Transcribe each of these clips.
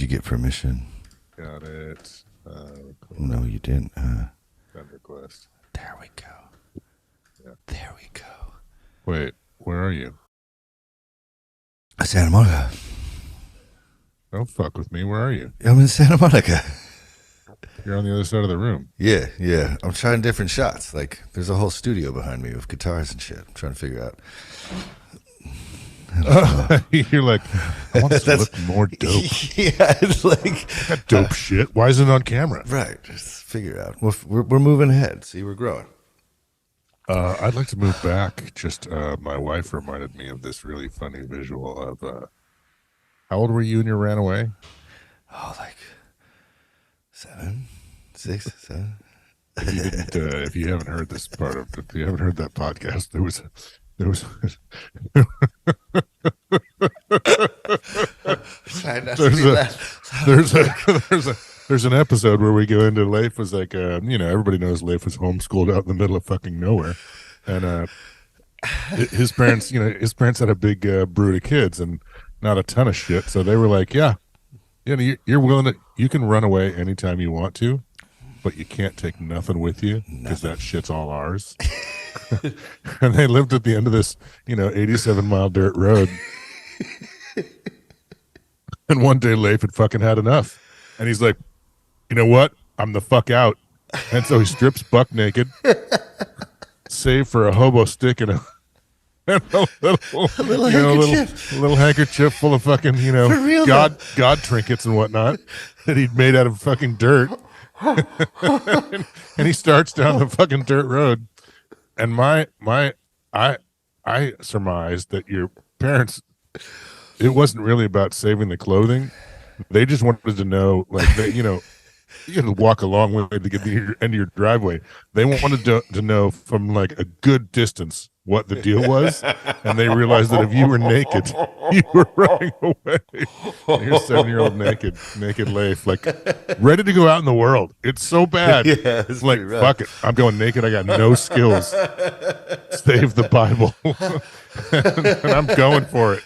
Did you get permission? Got it. No, you didn't. Friend request. There we go. Yeah. There we go. Wait, where are you? Santa Monica. Don't fuck with me. Where are you? I'm in Santa Monica. You're on the other side of the room. Yeah. I'm trying different shots. Like, there's a whole studio behind me with guitars and shit. I'm trying to figure out. You're like, I want this to look more dope. Yeah, it's like That dope shit. Why isn't it on camera? right. Just figure it out. We're moving ahead. See, we're growing. I'd like to move back. Just my wife reminded me of this really funny visual of how old were you when you ran away? Oh, like 7, 6, 7. If you didn't, if you haven't heard this part of, if you haven't heard that podcast, there was there's an episode where we go into Leif was like, everybody knows Leif was homeschooled out in the middle of fucking nowhere, and his parents, his parents had a big brood of kids and not a ton of shit, so they were like, you're willing to, you can run away anytime you want to, but you can't take nothing with you because that shit's all ours. And they lived at the end of this, 87-mile dirt road. And one day Leif had fucking had enough. And he's like, you know what? I'm the fuck out. And so he strips buck naked, save for a hobo stick and a little handkerchief full of fucking, God trinkets and whatnot that he'd made out of fucking dirt. And he starts down the fucking dirt road. And I surmised that your parents, it wasn't really about saving the clothing. They just wanted to know, like, you had to walk a long way to get to the end of your driveway. They wanted to know from like a good distance what the deal was, and they realized that if you were naked, you were running away. And here's 7-year-old naked Leif, like ready to go out in the world. It's so bad. Yeah, it's like, fuck it, I'm going naked. I got no skills. Save the Bible. And I'm going for it.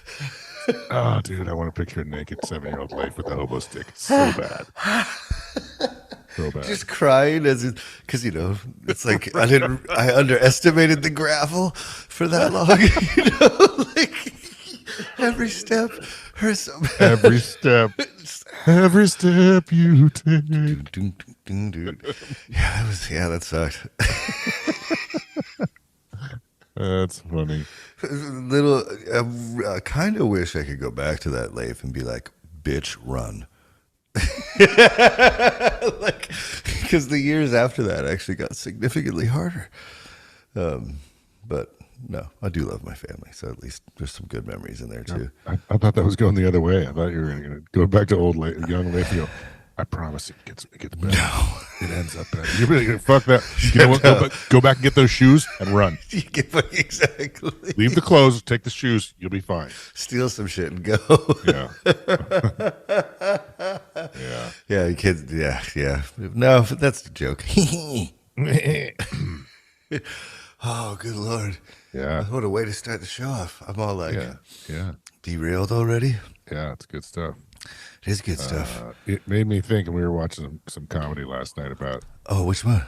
Oh, dude, I want to picture a naked 7-year-old Leif with a hobo stick. It's so bad. So bad. Just crying because it's like I underestimated the gravel for that long. Like every step hurts so bad. Every step you take. Dude. Yeah, that sucked. That's funny. I kind of wish I could go back to that Leif and be like, bitch, run. Like, because the years after that actually got significantly harder. But no, I do love my family, so at least there's some good memories in there too. I thought that was going the other way. I thought you were going to go back to young Leif. I promise it gets better. No. It ends up better. You're really gonna fuck that. You know what? Go back and get those shoes and run. Exactly. Leave the clothes, take the shoes. You'll be fine. Steal some shit and go. Yeah. Yeah. Yeah, kids. Yeah. No, that's the joke. Oh, good Lord. Yeah. What a way to start the show off. I'm all like, yeah. Derailed already? Yeah, it's good stuff. It is good stuff. It made me think, and we were watching some comedy last night about. Oh, which one?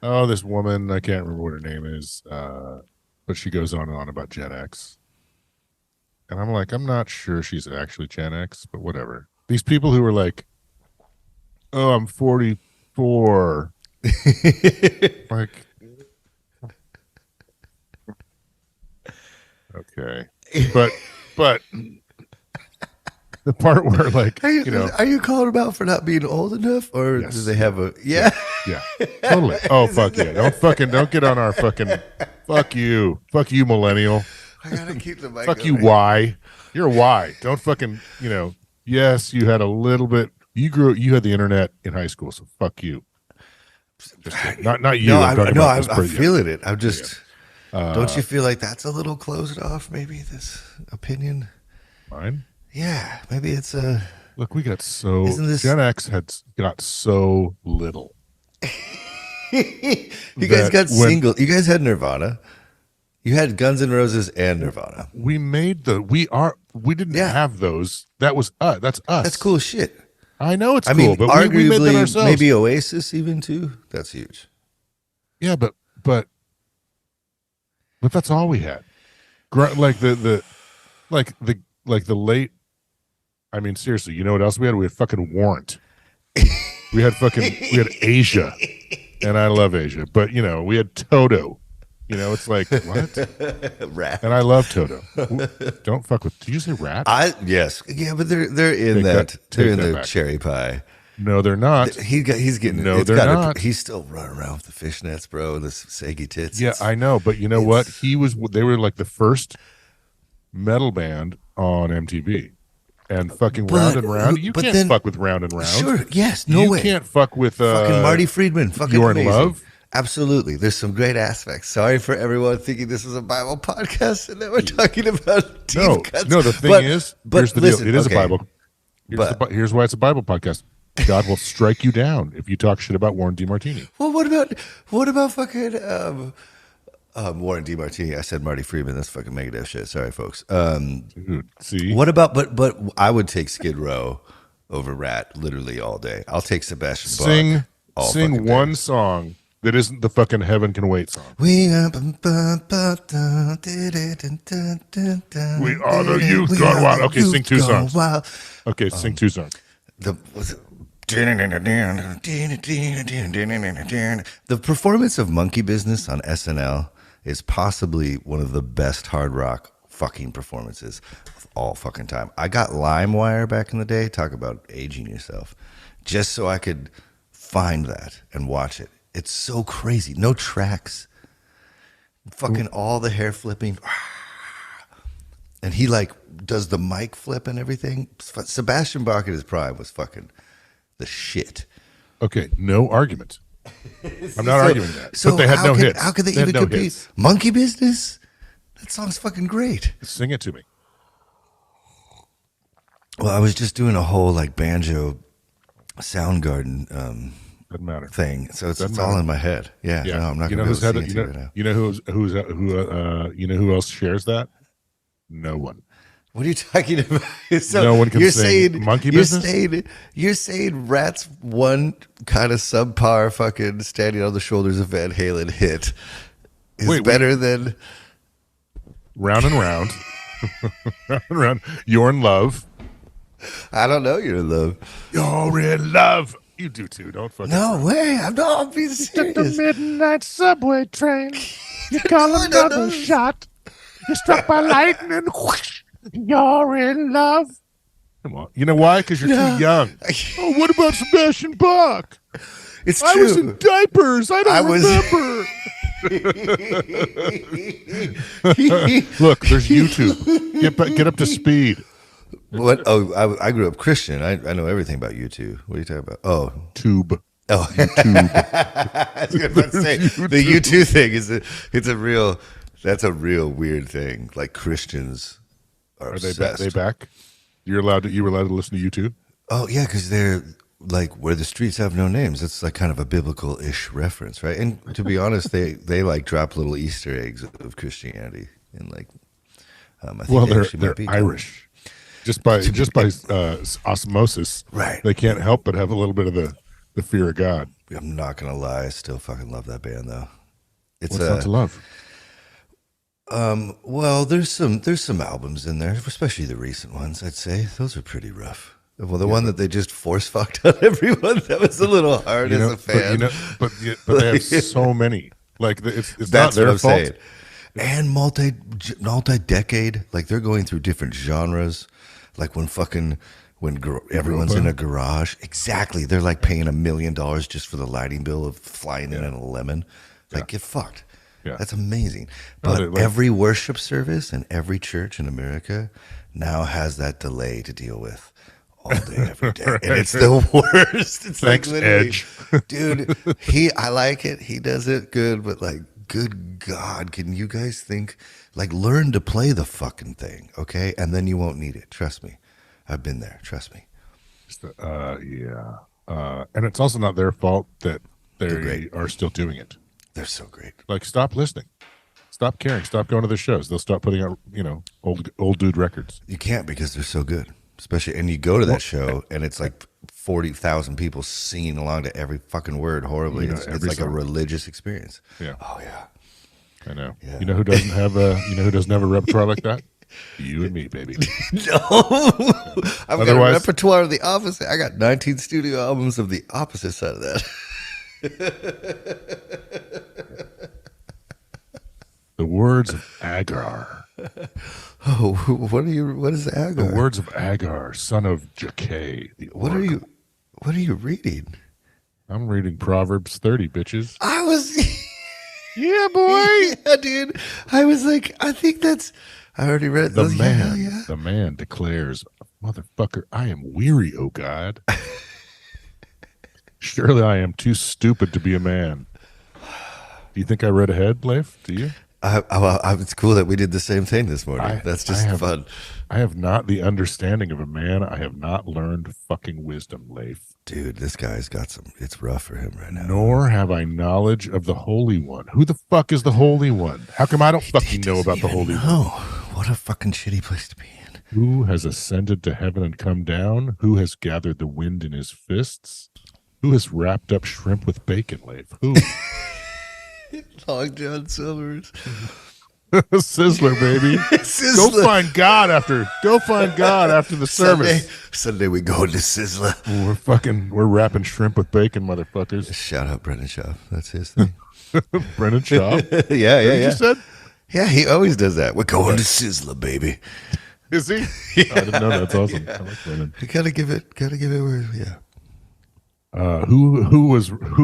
Oh, this woman, I can't remember what her name is, but she goes on and on about Gen X. And I'm like, I'm not sure she's actually Gen X, but whatever. These people who are like, oh, I'm 44. Like, okay. But the part where, like, are you calling them out for not being old enough, or yes. do they have a yeah, totally? Oh, fuck yeah! Don't get on our fucking fuck you, millennial. I gotta keep the mic. Fuck you, Y. You're a Y. Don't fucking Yes, you had a little bit. You had the internet in high school, so fuck you. Not you. No, I'm feeling it. I'm just. Don't you feel like that's a little closed off? Maybe this opinion. Mine. Yeah, maybe it's a. Look, we got so. Gen X got so little. You guys got single. You guys had Nirvana. You had Guns N' Roses and Nirvana. We made we didn't have those. That was us. That's us. That's cool shit. I know it's I cool, mean, but arguably, we made that ourselves. maybe Oasis even too. That's huge. Yeah, but that's all we had. Like the late. I mean, seriously, you know what else we had? We had fucking Warrant. we had Asia, and I love Asia, but we had Toto. It's like what? Rat. And I love Toto. Don't fuck with. Did you say Rat? Yes, yeah, but they're in they're in the back. Cherry pie. No, they're not. He's getting. No, they're not. He's still running around with the fishnets, bro, and the saggy tits. Yeah, I know, but you know what? They were like the first metal band on MTV. And fucking Round and Round. You can't fuck with Round and Round. Sure, yes, no way. You can't fuck with fucking Marty Friedman. Fucking You're amazing. in Love. Absolutely. There's some great aspects. Sorry for everyone thinking this was a Bible podcast and that we're talking about deep cuts. No, the thing is, here's the deal. It is a Bible. Here's why it's a Bible podcast. God will strike you down if you talk shit about Warren DeMartini. Well, what about fucking Warren DeMartini? I said Marty Friedman. That's fucking Megadeth shit. Sorry, folks. Dude, see? What about but I would take Skid Row over Rat literally all day. I'll take Sebastian Bach. Sing one song that isn't the fucking Heaven Can Wait song. We are the youth gone wild. Okay, sing two songs. Okay, sing two songs. The performance of Monkey Business on SNL is possibly one of the best hard rock fucking performances of all fucking time. I got LimeWire back in the day. Talk about aging yourself. Just so I could find that and watch it. It's so crazy. No tracks. Fucking all the hair flipping. And he like does the mic flip and everything. Sebastian Bach at his prime was fucking the shit. Okay, no argument. I'm not arguing that. So but they had no hits. How could they even compete? Hits. Monkey Business? That song's fucking great. Sing it to me. Well, I was just doing a whole like banjo Soundgarden doesn't matter thing, so it's all in my head. Yeah. No, I'm not going to sing it right now. You know who else shares that? No one. What are you talking about? So no one can sing Monkey Business? You're saying Rat's one kind of subpar fucking Standing on the Shoulders of Van Halen hit is better than Round and Round. Round and Round. You're in Love. I don't know You're in Love. You're in Love. You do too. Don't fucking. No way. I'm being serious. The midnight subway train. You call another shot. You're struck by lightning. Whoosh. You're in love. Come on. You know why? Because you're too young. Oh, what about Sebastian Bach? It's true. I was in diapers. I don't remember. Look, there's YouTube. Get up to speed. What? Oh, I grew up Christian. I know everything about U2. What are you talking about? Oh, Tube. Oh, YouTube. I was going to say the U2 thing that's a real weird thing. Like Christians are obsessed. They back? You were allowed to listen to U2? Oh yeah, because they're like Where the Streets Have No Names. It's like kind of a biblical-ish reference, right? And to be honest, they like drop little Easter eggs of Christianity and like. I think they're Irish. Just by osmosis, right? They can't help but have a little bit of the fear of God. I'm not gonna lie, I still fucking love that band though. What's not to love? Well, there's some albums in there, especially the recent ones. I'd say those are pretty rough. Well, the one that they just force fucked on everyone, that was a little hard as a fan. But they have so many. Like it's that's not their fault. Saying. And multi-decade, like they're going through different genres. Like when everyone's in a garage, exactly. They're like paying $1 million just for the lighting bill of flying in a lemon. Like get fucked. Yeah. That's amazing. But every worship service and every church in America now has that delay to deal with all day, every day, and it's the worst. It's Thanks, like Edge, dude. I like it. He does it good, but like, good God, can you guys think? Like, learn to play the fucking thing, okay? And then you won't need it. Trust me. I've been there. Trust me. And it's also not their fault that they are still doing it. They're so great. Like, stop listening. Stop caring. Stop going to their shows. They'll stop putting out, old dude records. You can't because they're so good. especially, and you go to that show, and it's like 40,000 people singing along to every fucking word horribly. You know, It's like a religious experience. Yeah. Oh yeah. I know. Yeah. You know who doesn't have a repertoire like that? You and me, baby. No, I've got a repertoire of the opposite. I got 19 studio albums of the opposite side of that. The words of Agar. Oh, what is Agar? The words of Agar, son of Jakeh, the oracle. What are you reading? I'm reading Proverbs 30, bitches. I was Yeah, boy. Yeah, dude. I was like, I think that's I already read those. The man declares, motherfucker, I am weary, O God. Surely I am too stupid to be a man. Do you think I read ahead, Leif? Do you? It's cool that we did the same thing this morning. That's just fun. I have not the understanding of a man. I have not learned fucking wisdom, Leif. Dude, this guy's got some. It's rough for him right now. Nor have I knowledge of the Holy One. Who the fuck is the Holy One? How come I don't fucking know about the Holy One? What a fucking shitty place to be in. Who has ascended to heaven and come down? Who has gathered the wind in his fists? Who has wrapped up shrimp with bacon, Leif? Who? Long John Silver's. Sizzler, baby. Sizzler. Go find God after the service. Sunday we go to Sizzler. We're wrapping shrimp with bacon, motherfuckers. Shout out Brendan Schaub. That's his thing. Brendan Schaub? Yeah. You said? Yeah, he always does that. We're going to Sizzler, baby. Is he? Yeah. I didn't know. That's awesome. Yeah. I like Brendan. You gotta give it where, yeah. Who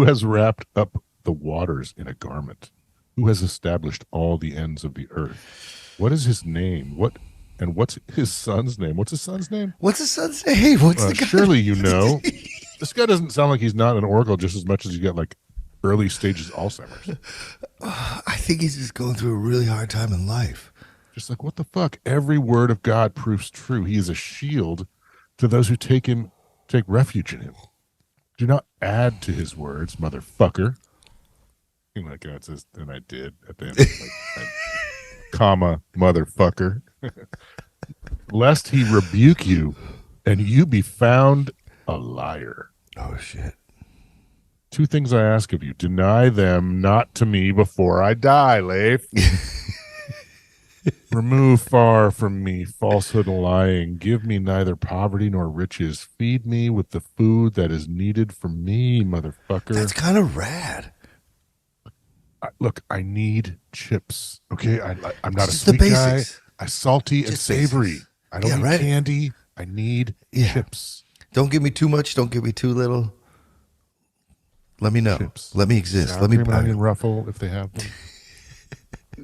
has wrapped up the waters in a garment? Who has established all the ends of the earth? What is his name? What's his son's name? What's his son's name? What's his son's name? What's the guy? Surely you know. This guy doesn't sound like he's not an oracle just as much as he's got like early stages Alzheimer's. I think he's just going through a really hard time in life. Just like, what the fuck? Every word of God proves true. He is a shield to those who take refuge in him. Do not add to his words, motherfucker. Like God says, and I did at the end, comma, motherfucker, lest he rebuke you and you be found a liar. Oh, shit. 2 things I ask of you. Deny them not to me before I die, Leif. Remove far from me falsehood and lying. Give me neither poverty nor riches. Feed me with the food that is needed for me, motherfucker. That's kind of rad. Look, I need chips. Okay, I'm not just a sweet guy. I'm salty and savory. Basics. I don't need candy. I need chips. Don't give me too much. Don't give me too little. Let me know. Chips. Let me exist. Sour Let me cream and onion ruffle if they have them.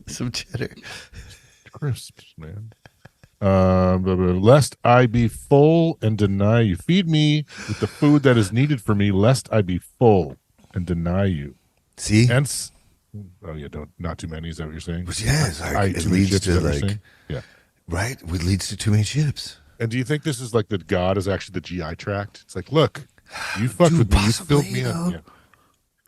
Some cheddar. Crisps, man. Lest I be full and deny you. Feed me with the food that is needed for me, lest I be full and deny you. See? Hence, not too many. Is that what you're saying? Yeah, it leads to like, right? It leads to too many chips. And do you think this is like that God is actually the GI tract? It's like, look, you fucked with me, you filled me up. Yeah.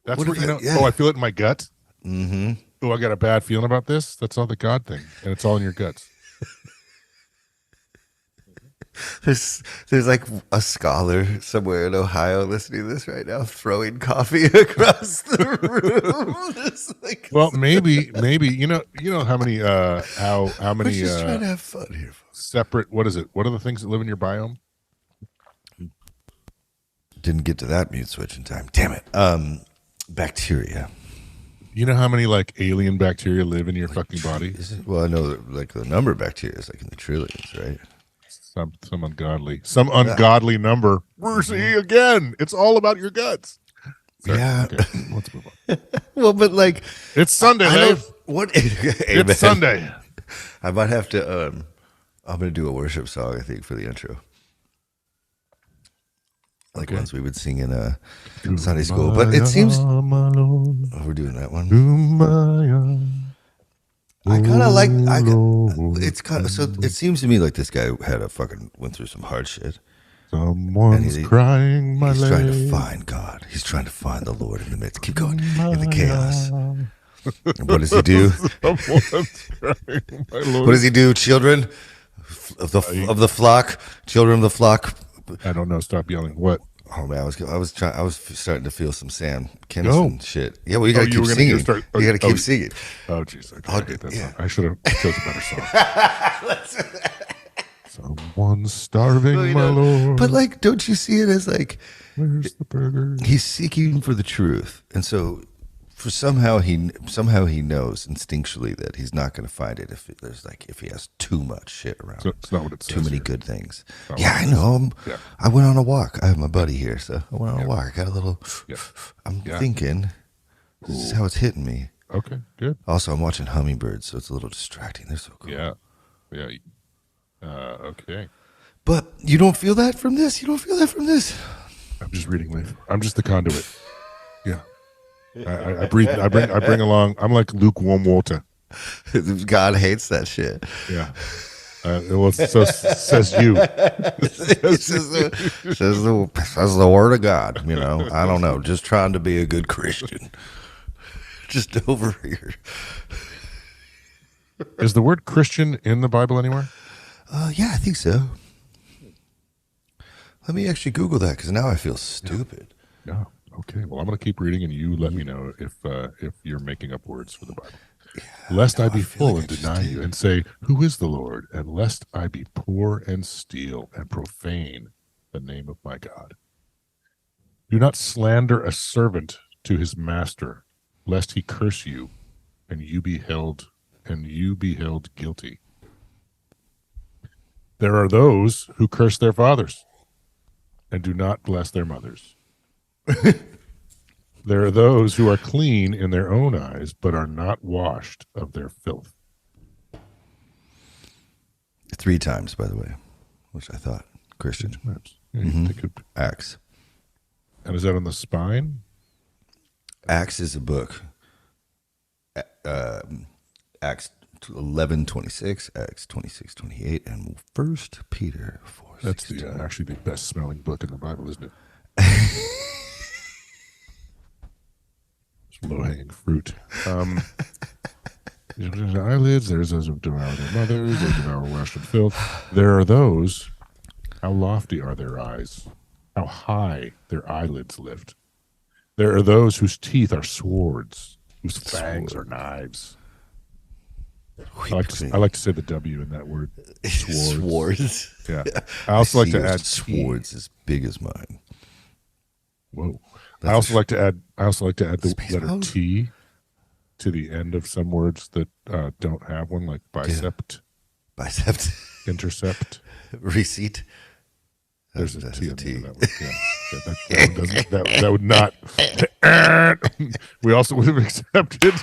That's what you know. Yeah. Oh, I feel it in my gut. Mm-hmm. Oh, I got a bad feeling about this. That's all the God thing, and it's all in your guts. There's like a scholar somewhere in Ohio listening to this right now, throwing coffee across the room. Like, well, maybe you know how many how many we're just trying to have fun here. Separate. What is it? What are the things that live in your biome? Didn't get to that mute switch in time. Damn it. Bacteria. You know how many like alien bacteria live in your fucking body? Well, I know that, like the number of bacteria is like in the trillions, right? Some ungodly number. See again. It's all about your guts. Sorry. Yeah. Okay. Let's move on. Well, but like it's Sunday, Dave. It's Sunday. I might have to. I'm gonna do a worship song. I think for the intro. Like ones we would sing in Sunday school, but it seems we're doing that one. I kind of like. It's kind of so. It seems to me like this guy went through some hard shit. Someone's crying. He's trying to find God. He's trying to find the Lord in the midst. Keep going in the chaos. And what does he do? What does he do, children? of the flock, children of the flock. I don't know. Stop yelling. What? Oh man, I was starting to feel some Sam Kinison shit. Yeah, well, you gotta keep singing. You gotta keep singing. Oh jeez, I hate that song. I should have chose a better song. Someone's starving, my lord. But like, don't you see it as like, where's the burger? He's seeking for the truth, and so somehow he knows instinctually that he's not going to find it if he has too much shit around. So it's not what it says. Too many here. Good things. Yeah, I know. I went on a walk. I have my buddy here, so I went on a walk. I got a little. I'm thinking. This is how it's hitting me. Okay, good. Also, I'm watching hummingbirds, so it's a little distracting. They're so cool. Yeah. Okay. But you don't feel that from this? You don't feel that from this? I'm just reading life. I'm just the conduit. Yeah. I breathe. I bring along. I'm like lukewarm water. God hates that shit. Yeah. Well, so says you. says the word of God. You know, I don't know. Just trying to be a good Christian. Just over here. Is the word Christian in the Bible anywhere? Yeah, I think so. Let me actually Google that because now I feel stupid. Yeah. Okay. Well, I'm going to keep reading, and you let me know if you're making up words for the Bible. Yeah, lest I be full and deny you, and say, "Who is the Lord?" And lest I be poor and steal and profane the name of my God. Do not slander a servant to his master, lest he curse you, and you be held guilty. There are those who curse their fathers and do not bless their mothers. There are those who are clean in their own eyes, but are not washed of their filth. 3 times, by the way, which I thought Christian. Yeah, Acts. And is that on the spine? Acts is a book. Acts 11:26, Acts 26:28, and 1 Peter 4:16. That's actually the best smelling book in the Bible, isn't it? It's low-hanging fruit. There's eyelids, there's those who devour their mothers, they devour wash and filth. There are those, how lofty are their eyes, how high their eyelids lift. There are those whose teeth are swords, whose fangs are knives. I like to say the W in that word. Swords. Yeah. I also like to add swords as big as mine. Whoa. I also like to add the letter T to the end of some words that don't have one, like bicep. Yeah. Bicep. Intercept. Receipt. There's a T in that word. Yeah. That would not. We also would have accepted.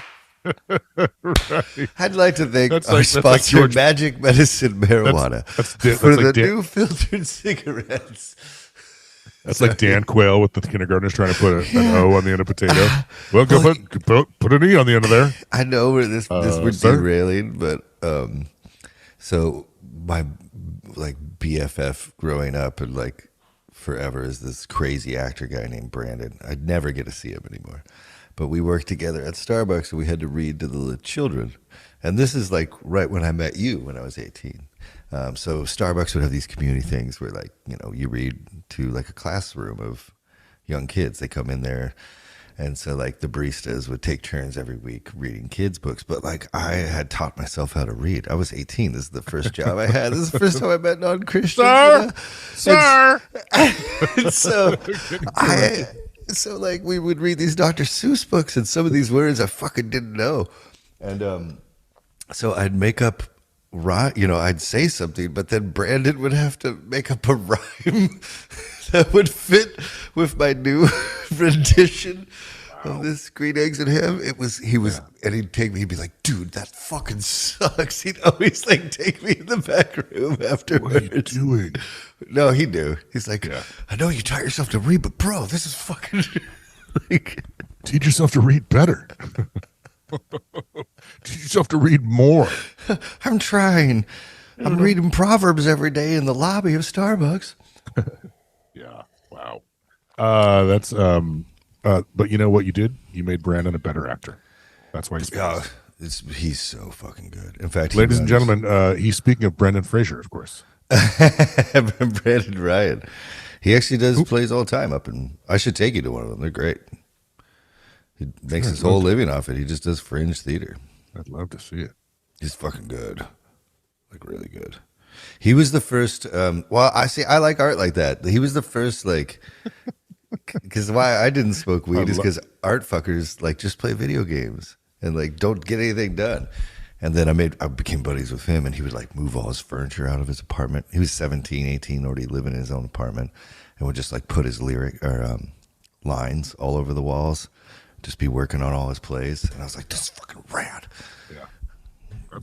Right. I'd like to thank our sponsor, Magic Medicine Marijuana, for the new filtered cigarettes. That's like Dan Quayle with the kindergartners trying to put an O on the end of potato. Well, go put an E on the end of there. I know where this would be derailing, but so my BFF growing up and like forever is this crazy actor guy named Brandon. I'd never get to see him anymore. But we worked together at Starbucks, and we had to read to the children. And this is like right when I met you when I was 18. So Starbucks would have these community things where, like, you know, you read to like a classroom of young kids. They come in there. And so like the baristas would take turns every week reading kids' books. But like I had taught myself how to read. I was 18. This is the first job I had. This is the first time I met non-Christians. Sir! And so like we would read these Dr. Seuss books, and some of these words I fucking didn't know. And so I'd make up I'd say something, but then Brandon would have to make up a rhyme that would fit with my new rendition of this Green Eggs and Ham. And he'd be like, dude, that fucking sucks. He'd always like take me in the back room afterwards. What are you doing? No, he knew. He's like, I know you taught yourself to read, but bro, this is fucking like, teach yourself to read better. Teach yourself to read more. I'm trying. I'm reading Proverbs every day in the lobby of Starbucks. Yeah. Wow. That's but you know what you did? You made Brandon a better actor. That's why he's He's so fucking good. In fact, ladies and gentlemen, he's speaking of Brendan Fraser, of course. Brandon Ryan. He actually does plays all the time up in. I should take you to one of them. They're great. He makes his whole living off it. He just does fringe theater. I'd love to see it. He's fucking good. Like, really good. He was the first. I like art like that. He was the first, like, because why I didn't smoke weed is because art fuckers, like, just play video games and, like, don't get anything done. And then I became buddies with him, and he would, like, move all his furniture out of his apartment. He was 17, 18, already living in his own apartment, and would just, like, put his lines all over the walls, just be working on all his plays. And I was like, this is fucking rad. Yeah.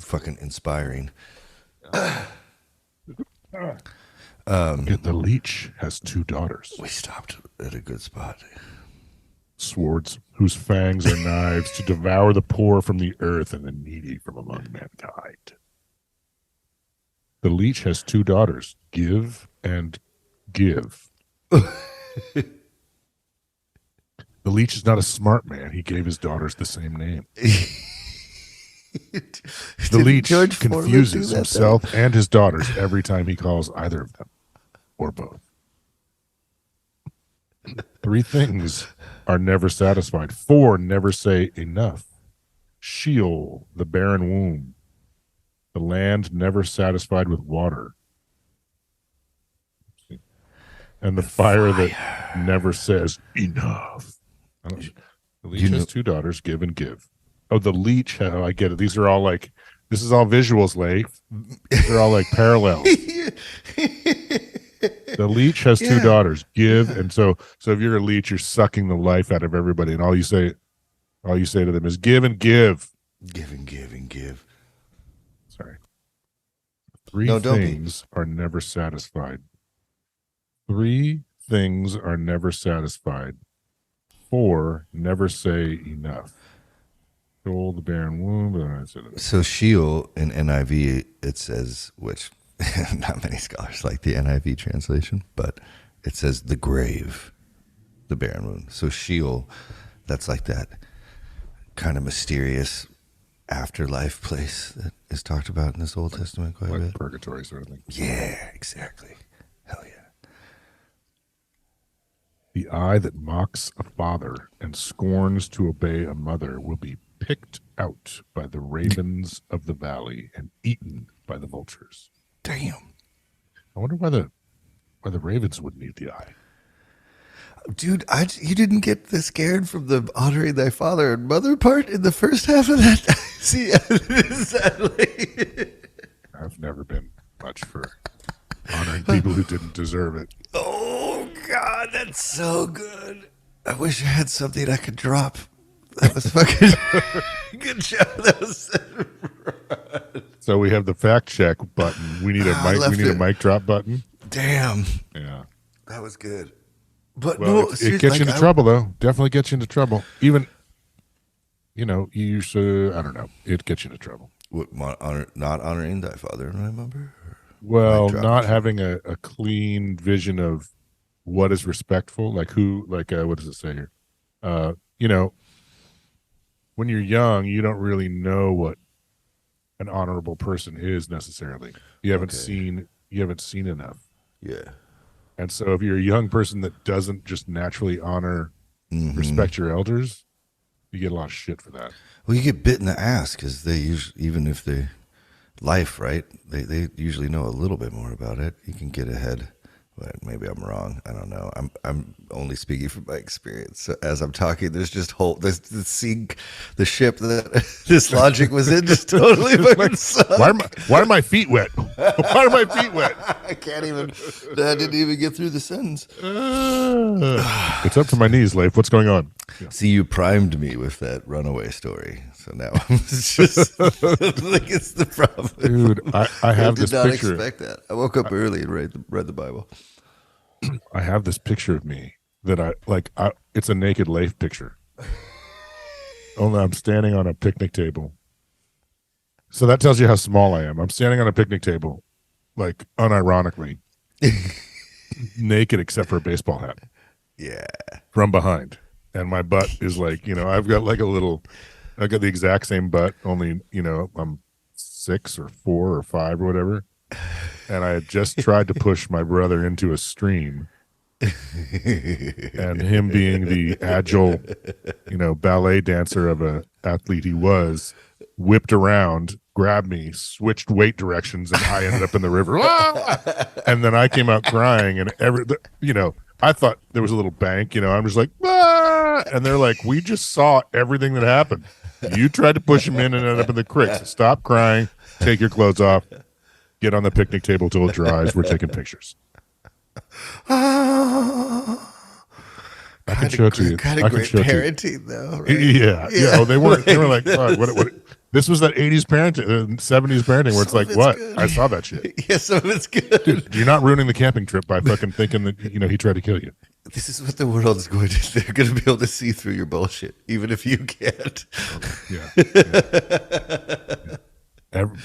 Fucking inspiring. The leech has 2 daughters. We stopped at a good spot. Swords whose fangs are knives to devour the poor from the earth and the needy from among mankind. The leech has 2 daughters, Give and Give. The leech is not a smart man. He gave his daughters the same name. The leech confuses himself and his daughters every time he calls either of them, or both. 3 things are never satisfied. 4 never say enough. Sheol, the barren womb. The land never satisfied with water. And the fire that never says enough. The leech has 2 daughters, Give and Give. Oh, the leech. Oh, I get it. These are all like, this is all visuals, Leif. They're all like parallels. The leech has 2 daughters, Give, and so if you're a leech, you're sucking the life out of everybody, and all you say to them is give and give. Give and give and give. Sorry. 3 things are never satisfied. 3 things are never satisfied. 4 never say enough. Sheol, the barren womb. So Sheol in NIV, it says, which not many scholars like the NIV translation, but it says the grave, the barren womb. So Sheol, that's like that kind of mysterious afterlife place that is talked about in this Old Testament quite a bit. Purgatory sort of thing. Yeah, exactly. Hell yeah. The eye that mocks a father and scorns to obey a mother will be picked out by the ravens of the valley and eaten by the vultures. Damn. I wonder why the ravens wouldn't eat the eye. Dude, you didn't get scared from the honoring thy father and mother part in the first half of that? See, I've never been much for honoring people who didn't deserve it. Oh, God, that's so good. I wish I had something I could drop. That was fucking good job. That was so we have the fact check button. We need a mic. We need a mic drop button. Damn. Yeah, that was good. But well, no, it gets you into trouble though. Definitely gets you into trouble. Even, you should. I don't know. It gets you into trouble. What, not honoring thy father and my mother? Well, not having a clean vision of what is respectful. Like what does it say here? When you're young, you don't really know what an honorable person is necessarily. You haven't seen enough. Yeah. And so if you're a young person that doesn't just naturally honor, respect your elders, you get a lot of shit for that. Well, you get bit in the ass because they usually, even if they life, right? They usually know a little bit more about it. You can get ahead. But maybe I'm wrong. I don't know. I'm only speaking from my experience. So as I'm talking, there's just the ship that this logic was in just totally fucking sucked. Why are my feet wet? Why are my feet wet? I can't even. I didn't even get through the sentence. It's up to my knees, Leif. What's going on? Yeah. See, you primed me with that runaway story, so now I'm just like it's the problem, dude. I have this picture. I did not expect that. I woke up early and read the Bible. I have this picture of me that it's a naked Leif picture. Only I'm standing on a picnic table. So that tells you how small I am. I'm standing on a picnic table, like unironically, naked except for a baseball hat. Yeah. From behind. And my butt is like, I've got like a little I got the exact same butt, only, I'm 6 or 4 or 5 or whatever. And I had just tried to push my brother into a stream. And him being the agile, ballet dancer of a athlete he was, whipped around, grabbed me, switched weight directions, and I ended up in the river. And then I came out crying, and I thought there was a little bank, I'm just like, ah! And they're like, we just saw everything that happened. You tried to push him in and ended up in the creek. So stop crying, take your clothes off, get on the picnic table till it dries. We're taking pictures. I can show it to you. Kind of great parenting, though. Right? Yeah. Oh, they weren't. They were like, what? This was that 80s parenting, 70s parenting, where it's like, what? Good. I saw that shit. Yeah, some of it's good. Dude, you're not ruining the camping trip by fucking thinking that he tried to kill you. This is what the world's going to. They're going to be able to see through your bullshit, even if you can't. Yeah.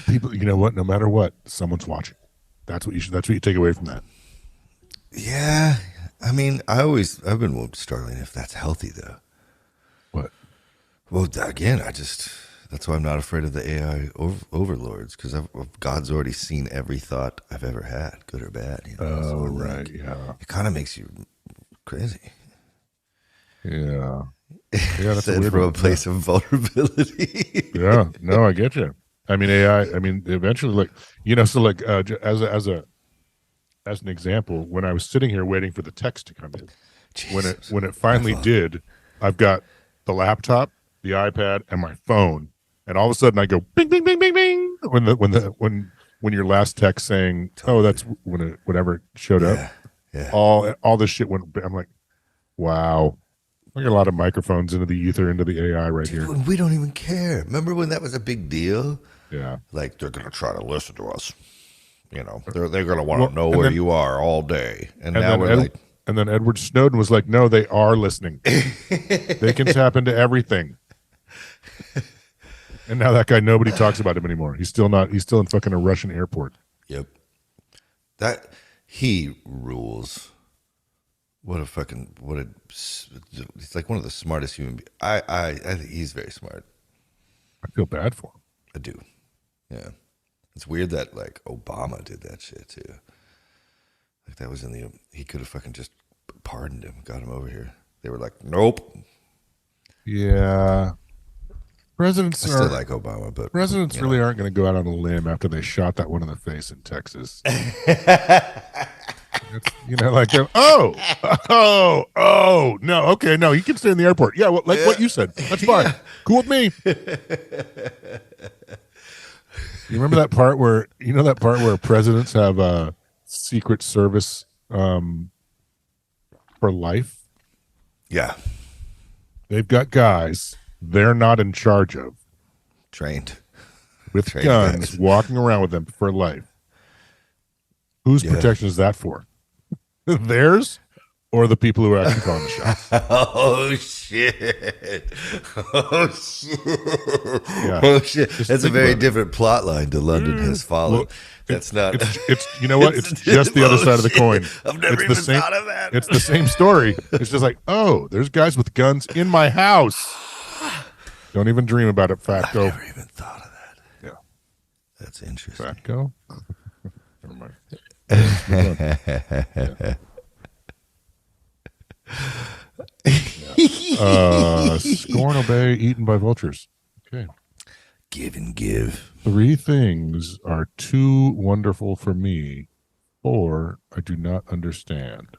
People, you know what? No matter what, someone's watching. That's what you should. That's what you take away from that. Yeah, I mean, I've been struggling if that's healthy though. What? Well, again, that's why I'm not afraid of the AI overlords, because God's already seen every thought I've ever had, good or bad. Oh, right, yeah. It kind of makes you crazy. Yeah. Yeah, that's from a place of vulnerability. Yeah, no, I get you. I mean, AI. I mean, eventually, as an example, when I was sitting here waiting for the text to come in, Jesus, when it finally did, I've got the laptop, the iPad, and my phone, and all of a sudden I go bing, bing, bing, bing, bing when your last text saying, "Oh, that's whatever showed up." Yeah. All this shit went. I'm like, wow. I got a lot of microphones into the ether, into the AI right here. We don't even care. Remember when that was a big deal? Yeah. Like, they're going to try to listen to us. They're going to want to know where you are all day. And now we're like... And then Edward Snowden was like, no, they are listening. They can tap into everything. And now that guy, nobody talks about him anymore. He's still in fucking a Russian airport. Yep. He rules. He's like one of the smartest human beings. I think he's very smart. I feel bad for him. I do. Yeah. It's weird that like Obama did that shit too. Like that was he could have fucking just pardoned him, got him over here. They were like, nope. Yeah. Presidents I still like Obama, but presidents really aren't going to go out on a limb after they shot that one in the face in Texas. Like, oh, no, okay, no, you can stay in the airport. Yeah, what you said. That's fine. Cool with me. You remember that part where presidents have Secret Service for life? Yeah. They've got guys they're not in charge of. Trained. With guns, guys. Walking around with them for life. Whose protection is that for? Theirs or the people who are actually calling the shots? Oh, shit. Oh, shit. Yeah. Oh, shit. That's a very different plot line to London has followed. Well, that's not. It's you know what? It's just the other side of the coin. I've never even thought of that. It's the same story. It's just like, oh, there's guys with guns in my house. Don't even dream about it, Fatco. I've never even thought of that. Yeah. That's interesting. Fatco? Never mind. Scorn, obey, eaten by vultures. Okay. Give and give. 3 things are too wonderful for me, or I do not understand.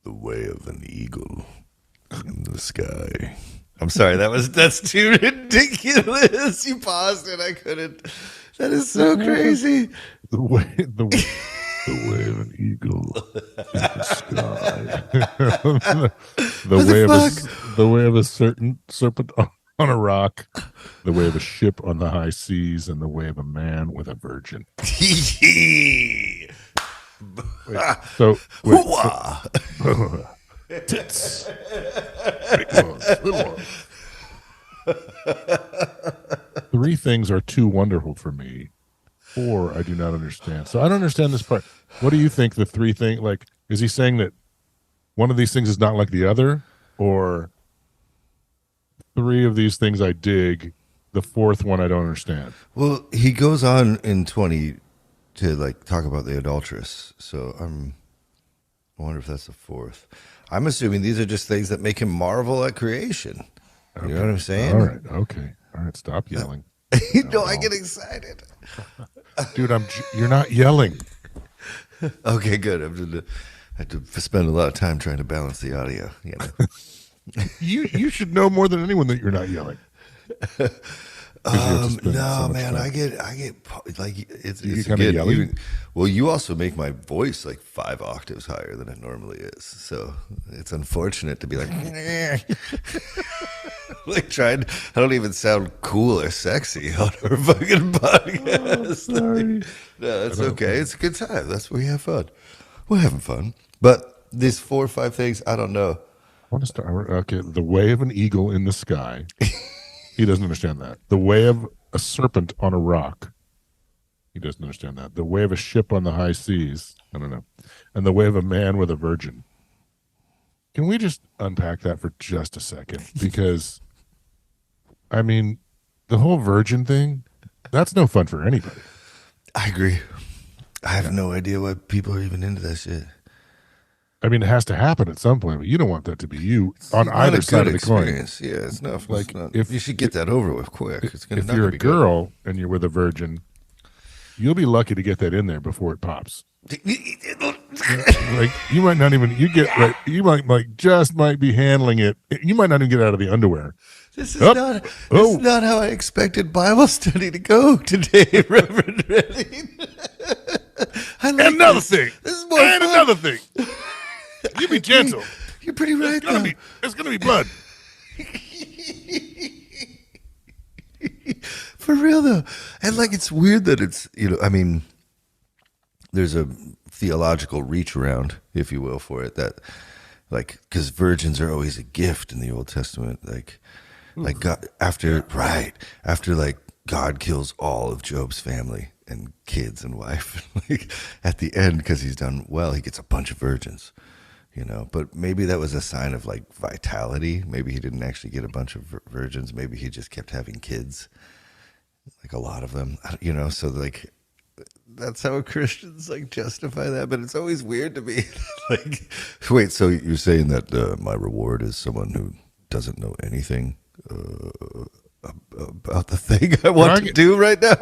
The way of an eagle in the sky. I'm sorry, that's too ridiculous. You paused and I couldn't. That is so crazy. The way of an eagle in the sky. the way of a certain serpent on a rock. The way of a ship on the high seas, and the way of a man with a virgin. Tits. Big ones, little ones. 3 things are too wonderful for me, or I do not understand. So I don't understand this part. What do you think the 3 things, like, is he saying that one of these things is not like the other, or 3 of these things I dig. The 4th one I don't understand. Well, he goes on in 20 to like talk about the adulteress. So I wonder if that's the 4th. I'm assuming these are just things that make him marvel at creation. You know what I'm saying? All right. Okay. All right. Stop yelling. I get excited. Dude, you're not yelling. Okay, good. I had to spend a lot of time trying to balance the audio. You know. You should know more than anyone that you're not yelling. No, man, I get like it's kind of yelling. Well, you also make my voice like 5 octaves higher than it normally is, so it's unfortunate to be like, like trying. I don't even sound cool or sexy on our fucking podcast. No, it's okay. It's a good time. That's where we have fun. We're having fun, but these 4 or 5 things, I don't know. I want to start. Okay, the way of an eagle in the sky. He doesn't understand that. The way of a serpent on a rock. He doesn't understand that. The way of a ship on the high seas. I don't know. And the way of a man with a virgin. Can we just unpack that for just a second? Because, I mean, the whole virgin thing, that's no fun for anybody. I agree. I have no idea why people are even into that shit. I mean, it has to happen at some point, but you don't want that to be you on either side of the coin. Yeah, it's not like if you should get that over with quick. If you're a girl and you're with a virgin, you'll be lucky to get that in there before it pops. Like you might not even you might be handling it. You might not even get out of the underwear. This is not how I expected Bible study to go today, Reverend Redding. Another thing. This is more fun. Another thing. You be gentle. You're pretty right. It's gonna be blood. For real though, and like it's weird that it's I mean, there's a theological reach around, if you will, for it that like because virgins are always a gift in the Old Testament, like God after like God kills all of Job's family and kids and wife, like at the end because he's done well, he gets a bunch of virgins. But maybe that was a sign of like vitality. Maybe he didn't actually get a bunch of virgins. Maybe he just kept having kids, like a lot of them, so like that's how Christians like justify that. But it's always weird to me. Like, wait, so you're saying that my reward is someone who doesn't know anything about the thing I want to do right now?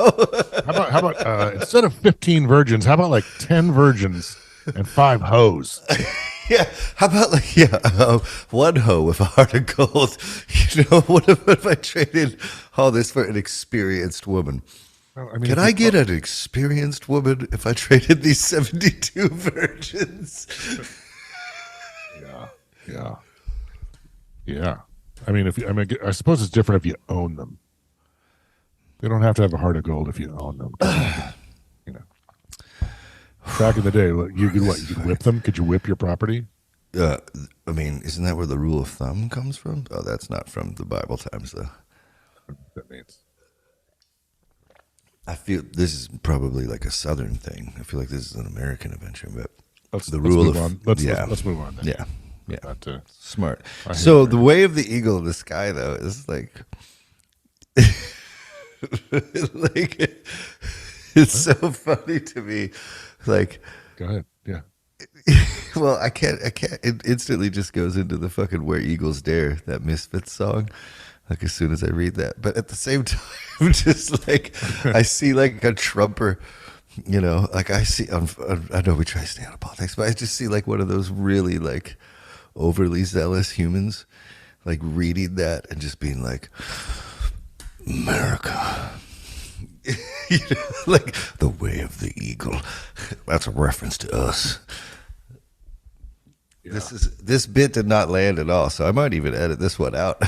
How about instead of 15 virgins, how about like 10 virgins and 5 hoes? Yeah, how about one hoe with a heart of gold? What if I traded all this for an experienced woman? Well, I mean, can I get an experienced woman if I traded these 72 virgins? Yeah. I mean, I suppose it's different if you own them. They don't have to have a heart of gold if you own them. Back in the day, you could whip them? Could you whip your property? I mean, isn't that where the rule of thumb comes from? Oh, that's not from the Bible times, though. That means. I feel this is probably like a Southern thing. I feel like this is an American invention, but let's move on. Let's move on. Then. Yeah. Not, smart. So the way of the eagle in the sky, though, is like, like it's so funny to me. Like, go ahead. Yeah. Well, I can't. It instantly just goes into the fucking "Where Eagles Dare," that Misfits song. Like as soon as I read that, but at the same time, just like I see like a Trumper, like I see. I know we try to stay out of politics, but I just see like one of those really like overly zealous humans, like reading that and just being like, America. Like the way of the eagle. That's a reference to us. Yeah. This bit did not land at all, so I might even edit this one out.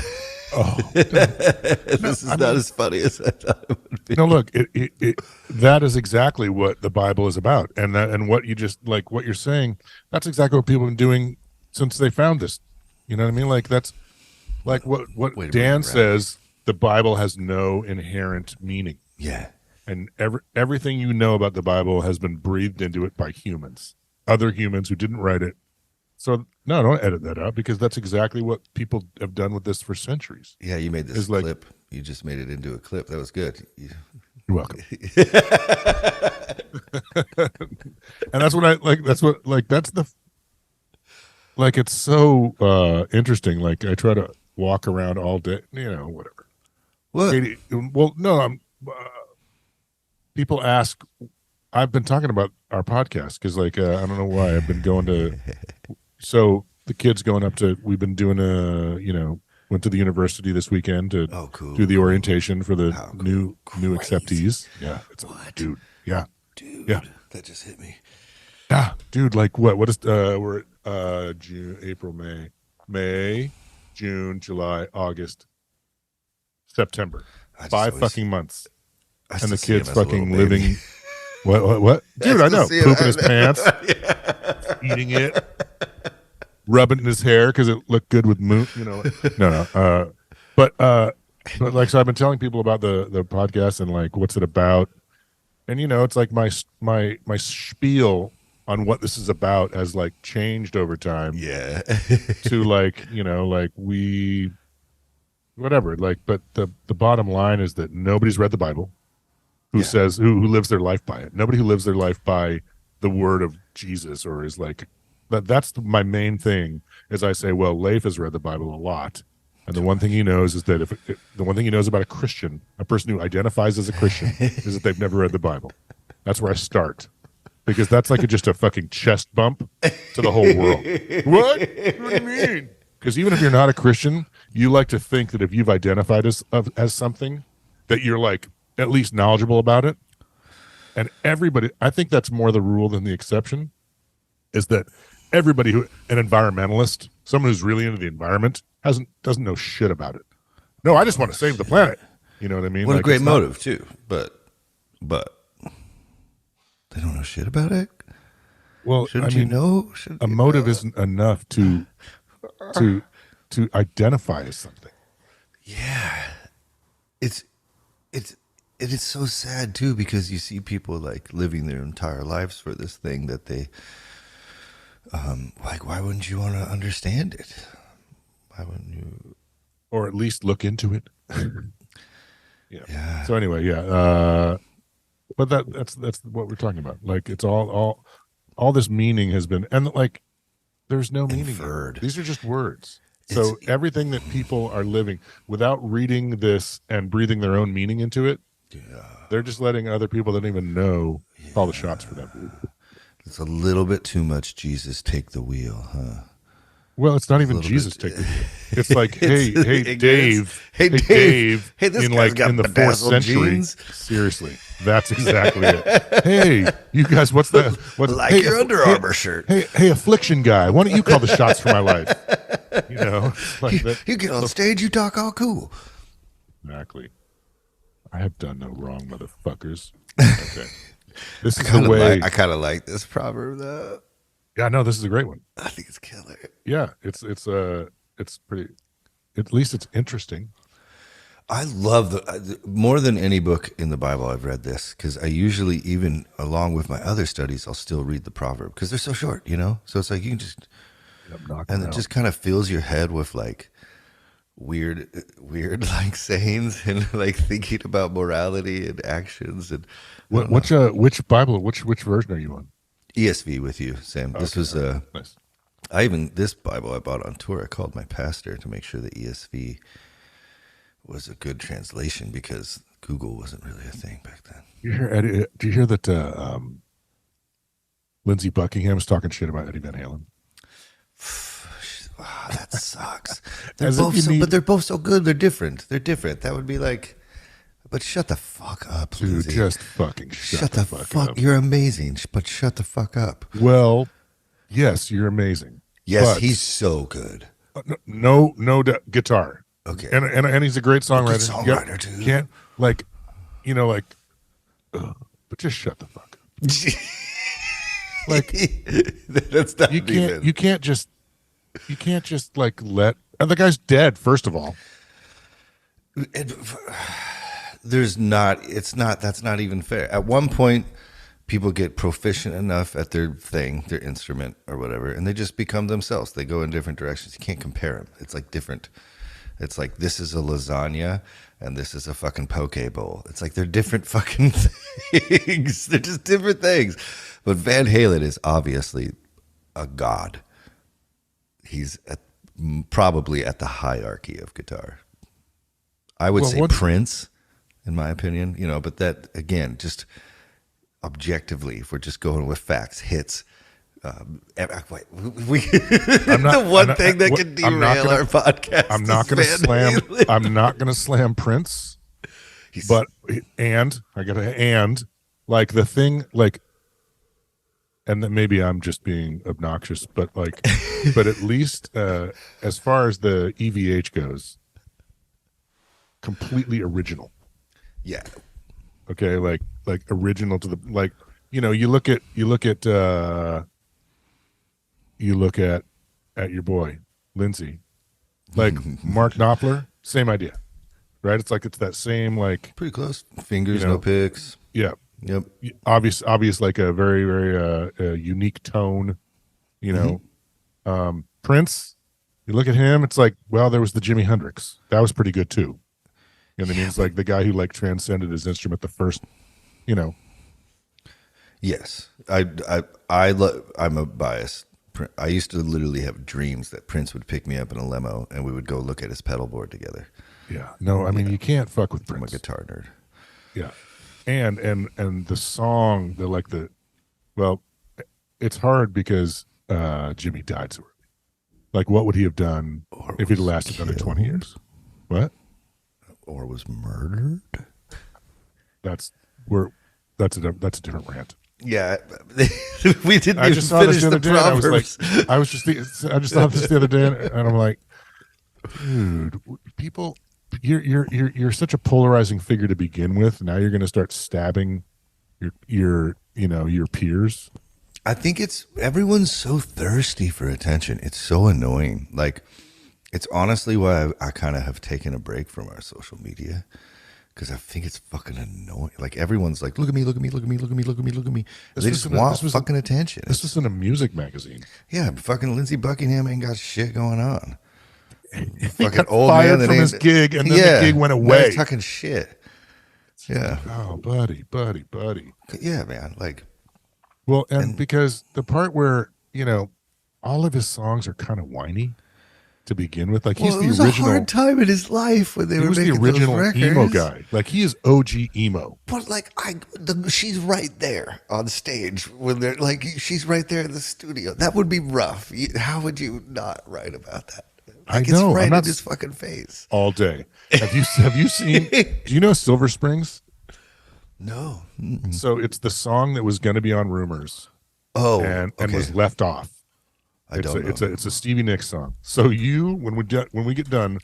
Oh, this is not as funny as I thought it would be. No, look, that is exactly what the Bible is about, and what you just like what you're saying. That's exactly what people have been doing since they found this. You know what I mean? Like that's like what Dan says. The Bible has no inherent meaning. Yeah. And everything you know about the Bible has been breathed into it by humans, other humans who didn't write it. So No, don't edit that out because that's exactly what people have done with this for centuries. Yeah, you made this clip. You just made it into a clip. That was good. You're welcome. And that's what I like. That's what that's the it's so interesting. Like I try to walk around all day, whatever. What? Well, no, I'm. People ask. I've been talking about our podcast because, I don't know why I've been going to. So the kids going up to. We've been doing went to the university this weekend to do the orientation for the new acceptees. Yeah, dude. Yeah, yeah. That just hit me. Yeah, dude. Like what? What is? We're June, April, May, June, July, August, September. 5 fucking months, and the kid's fucking living. What? Dude, I know. Pooping his pants, eating it, rubbing it in his hair because it looked good with moon. No. But so I've been telling people about the podcast and what's it about, and it's like my spiel on what this is about has changed over time. Yeah. To we whatever but the bottom line is that nobody's read the Bible who says who lives their life by it. Nobody who lives their life by the word of Jesus or is that's my main thing is I say, well, Leif has read the Bible a lot. And the one thing he knows is that the one thing he knows about a Christian, a person who identifies as a Christian, is that they've never read the Bible. That's where I start. Because that's just a fucking chest bump to the whole world. What? What do you mean? Because even if you're not a Christian, you like to think that if you've identified as something, that you're at least knowledgeable about it. And everybody, I think that's more the rule than the exception, is that everybody an environmentalist, someone who's really into the environment, doesn't know shit about it. No, I just want to save the planet. You know what I mean? What a great motive too, but they don't know shit about it. Well, shouldn't you know? A motive isn't enough to identify as something. Yeah, it is so sad too because you see people living their entire lives for this thing that they why wouldn't you want to understand it? Why wouldn't you? Or at least look into it. Yeah. So anyway, but that's what we're talking about. It's all this meaning has been, and there's no meaning. These are just words. So everything that people are living without reading this and breathing their own meaning into it, they're just letting other people that don't even know call the shots for them. It's a little bit too much Jesus take the wheel, huh? Well, it's not even Jesus take the wheel. It's hey, Dave. Hey, Dave. Hey, this in guy's got in the 4th century. Jeans. Seriously, that's exactly it. Hey, you guys, what's your Under Armour shirt. Hey, affliction guy. Why don't you call the shots for my life? You get on stage, you talk all cool. Exactly. I have done no wrong, motherfuckers. Okay. This is the way. I kind of like this proverb though. Yeah, no, this is a great one. I think it's killer. Yeah, it's pretty. At least it's interesting. I love more than any book in the Bible I've read this because I usually, even along with my other studies, I'll still read the proverb because they're so short, So it's you can just and it just kind of fills your head with weird sayings and thinking about morality and actions and which Bible which version are you on? ESV with you, Sam. This was nice. This Bible I bought on tour, I called my pastor to make sure the ESV was a good translation because Google wasn't really a thing back then. Do you hear that Lindsey Buckingham is talking shit about Eddie Van Halen? Wow, that sucks. But they're both so good. They're different. That would be but shut the fuck up, dude. Lindsay. Just fucking shut the fuck up. You're amazing, but shut the fuck up. Well, yes, you're amazing. Yes, he's so good. No guitar. Okay, and he's a great songwriter. Good songwriter too. Can't but just shut the fuck up. That's not you can't just let the guy's dead. First of all, that's not even fair. At one point, people get proficient enough at their thing, their instrument or whatever, and they just become themselves. They go in different directions. You can't compare them. It's like different. It's like this is a lasagna and this is a fucking poke bowl. It's like they're different fucking things. They're just different things. But Van Halen is obviously a god. He's probably at the hierarchy of guitar. I would say Prince, in my opinion, but that, again, just objectively, if we're just going with facts, hits. The one thing that can derail our podcast. I'm not going to slam. I'm not going to slam Prince. But like the thing, like, and then maybe I'm just being obnoxious, but like, but at least as far as the EVH goes, completely original. Yeah. Okay, like original to the, like, you look at your boy Lindsay, like Mark Knopfler, same idea, right? It's like it's that same, like, pretty close. Fingers, no picks. Yeah. Yep. Obvious, like a very, very unique tone. Prince, you look at him, it's like, well, there was the Jimi Hendrix. That was pretty good too. You know what I mean? It's like the guy who like transcended his instrument the first, Yes, I'm a bias. I used to literally have dreams that Prince would pick me up in a limo and we would go look at his pedal board together. Yeah. No, I mean, you can't fuck with Prince. I'm a guitar nerd. Yeah. And the song, well, it's hard because Jimmy died so early. Like, what would he have done if he'd lasted another 20 years? What? Or was murdered? That's a different rant. Yeah, we didn't I even just saw finish this the other the day. Proverbs. I just thought this the other day, and I'm like, dude, people, you're such a polarizing figure to begin with. Now you're going to start stabbing your peers. I think everyone's so thirsty for attention. It's so annoying. Like, it's honestly why I kind of have taken a break from our social media. Because I think it's fucking annoying. Like, everyone's like, look at me, look at me, look at me, look at me, look at me, look at me. They just want fucking attention. This was in a music magazine. Yeah, fucking Lindsey Buckingham ain't got shit going on. He fucking got old fired man from his gig, and then the gig went away. He's talking shit. Yeah. Oh, buddy. Yeah, man. Like, well, and because the part where all of his songs are kind of whiny to begin with. Like, he's the original. It was a hard time in his life when they were making those records. He was the original emo guy. Like, he is OG emo. But like, she's right there on stage when they're like, she's right there in the studio. That would be rough. How would you not write about that? Like, I know. It's right in his fucking face all day. Have you seen? Do you know Silver Springs? No. Mm-mm. So it's the song that was going to be on Rumors. Oh, and was left off. It's a Stevie Nicks song. So when we get done,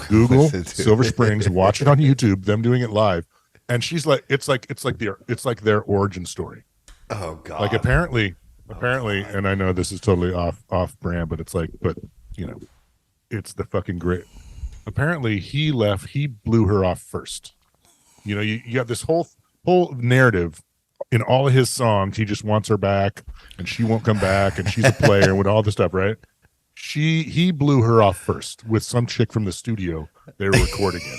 Google Silver Springs, watch it on YouTube, them doing it live, and she's like, it's like their origin story. Oh God! Like apparently, and I know this is totally off brand, but it's like, it's the fucking great. Apparently, he blew her off first. You got this whole narrative. In all of his songs, he just wants her back, and she won't come back, and she's a player, and with all this stuff, right? He blew her off first with some chick from the studio they were recording in.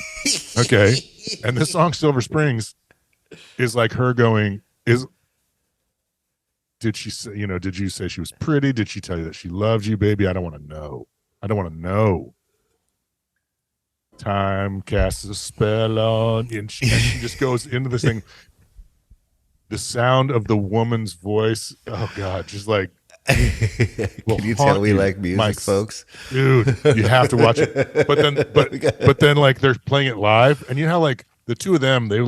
Okay, and this song "Silver Springs" is like her going, did she say, did you say she was pretty? Did she tell you that she loved you, baby? I don't want to know. Time casts a spell on you, and she just goes into this thing. The sound of the woman's voice, oh God, just like. Can you tell we like music, folks? Dude, you have to watch it. But then, like, they're playing it live, and you know how, like, the two of them, they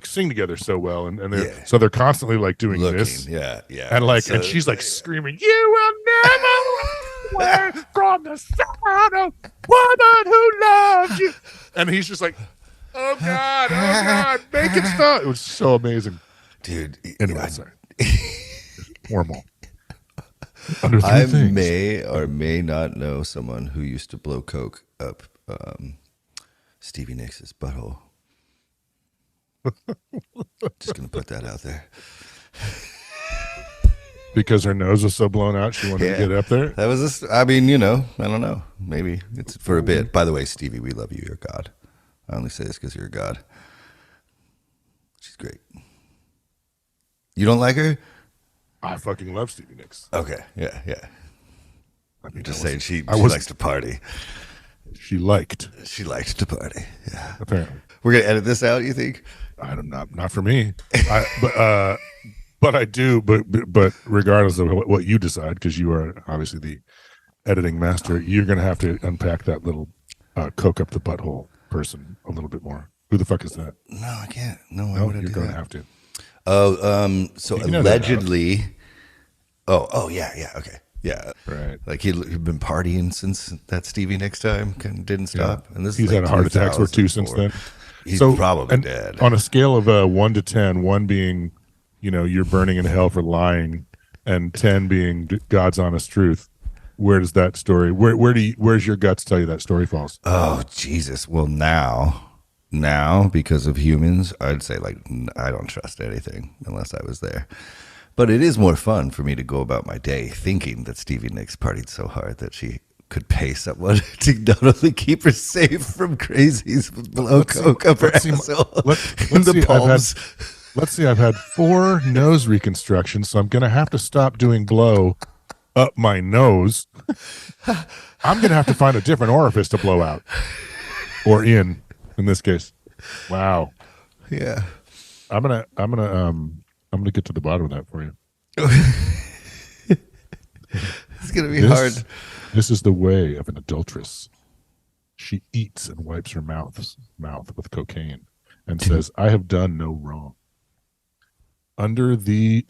sing together so well, and so they're constantly like doing this, yeah, and like, and she's like screaming, "You will never run away from the sound of woman who loves you," and he's just like, "Oh God, make it stop!" It was so amazing. Dude, anyway, sorry. Horrible. I may or may not know someone who used to blow coke up Stevie Nicks' butthole. Just gonna put that out there. Because her nose was so blown out, she wanted to get up there. That was I mean, I don't know. Maybe it's for a bit. By the way, Stevie, we love you. You're God. I only say this because you're God. She's great. You don't like her? I fucking love Stevie Nicks. Okay, yeah. I'm just saying she likes to party. She liked to party. Yeah. Apparently. We're gonna edit this out, you think? I don't know. Not for me. But I do. But regardless of what you decide, because you are obviously the editing master, you're gonna have to unpack that little coke up the butthole person a little bit more. Who the fuck is that? No, I can't. No, why would I do that? You're gonna have to. Oh, so allegedly. Oh, yeah, okay. Yeah. Right. Like he'd been partying since that Stevie Nicks time, didn't stop. Yeah. And this he's is like had a heart attack or two since then. He's probably dead. On a scale of 1 to 10, 1 being, you're burning in hell for lying, and 10 being God's honest truth, where does that story? Where's your guts tell you that story falls? Oh Jesus! Well, now because of humans, I'd say like I don't trust anything unless I was there. But it is more fun for me to go about my day thinking that Stevie Nicks partied so hard that she could pay someone to not only keep her safe from crazies but blow coke up her asshole in the palms. Let's see, I've had 4 nose reconstructions, so I'm going to have to stop doing blow up my nose. I'm going to have to find a different orifice to blow out. Or in this case. Wow. Yeah. I'm going to get to the bottom of that for you. It's going to be hard. This is the way of an adulteress. She eats and wipes her mouth with cocaine and says, I have done no wrong. Under 3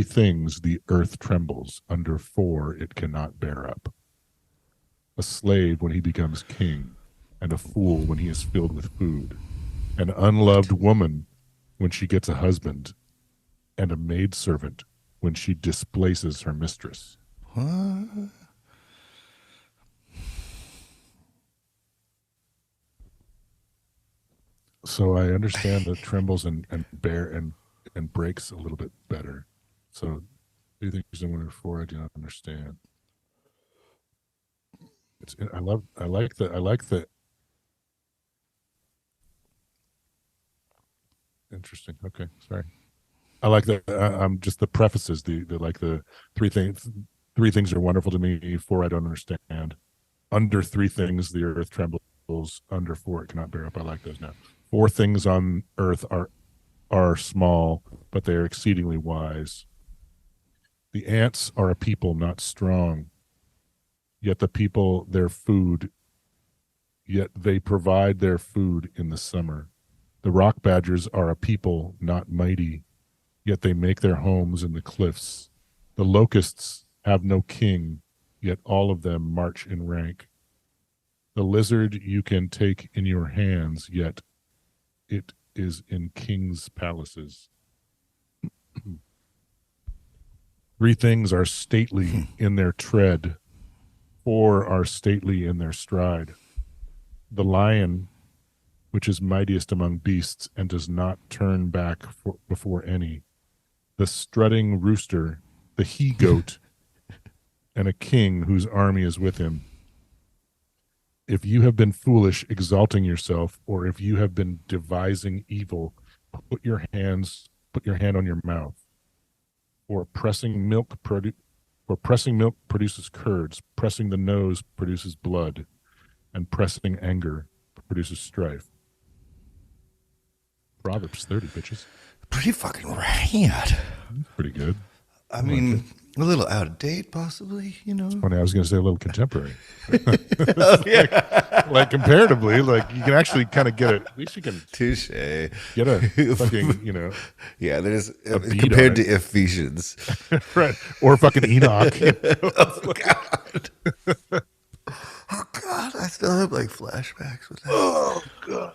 things the earth trembles. Under 4 it cannot bear up. A slave when he becomes king, and a fool when he is filled with food. An unloved woman when she gets a husband, and a maidservant when she displaces her mistress. What? So I understand that trembles and bear and breaks a little bit better. So 3 things in 1 or 4 I do not understand. I like the interesting. Okay, sorry. I like that. Just the prefaces. The like the 3 things. 3 things are wonderful to me. 4 I don't understand. Under 3 things the earth trembles. Under 4 it cannot bear up. I like those now. 4 things on earth are small, but they are exceedingly wise. The ants are a people not strong, yet the people their food. Yet they provide their food in the summer. The rock badgers are a people not mighty, yet they make their homes in the cliffs. The locusts have no king, yet all of them march in rank. The lizard you can take in your hands, yet it is in kings' palaces. 3 things are stately in their tread. 4 are stately in their stride. The lion, which is mightiest among beasts and does not turn back before any. The strutting rooster, the he-goat, and a king whose army is with him. If you have been foolish, exalting yourself, or if you have been devising evil, put your hand on your mouth. For pressing milk produces curds, pressing the nose produces blood, and pressing anger produces strife. Proverbs 30, bitches. Pretty fucking rad. Pretty good. I mean, a little out of date, possibly, Funny, I was going to say a little contemporary. Yeah. like comparatively, like you can actually kind of get it. At least you can Touche. get a fucking, Yeah, there's beat compared on to Ephesians. right. Or fucking Enoch. Oh God. Oh God, I still have like flashbacks with that. Oh God.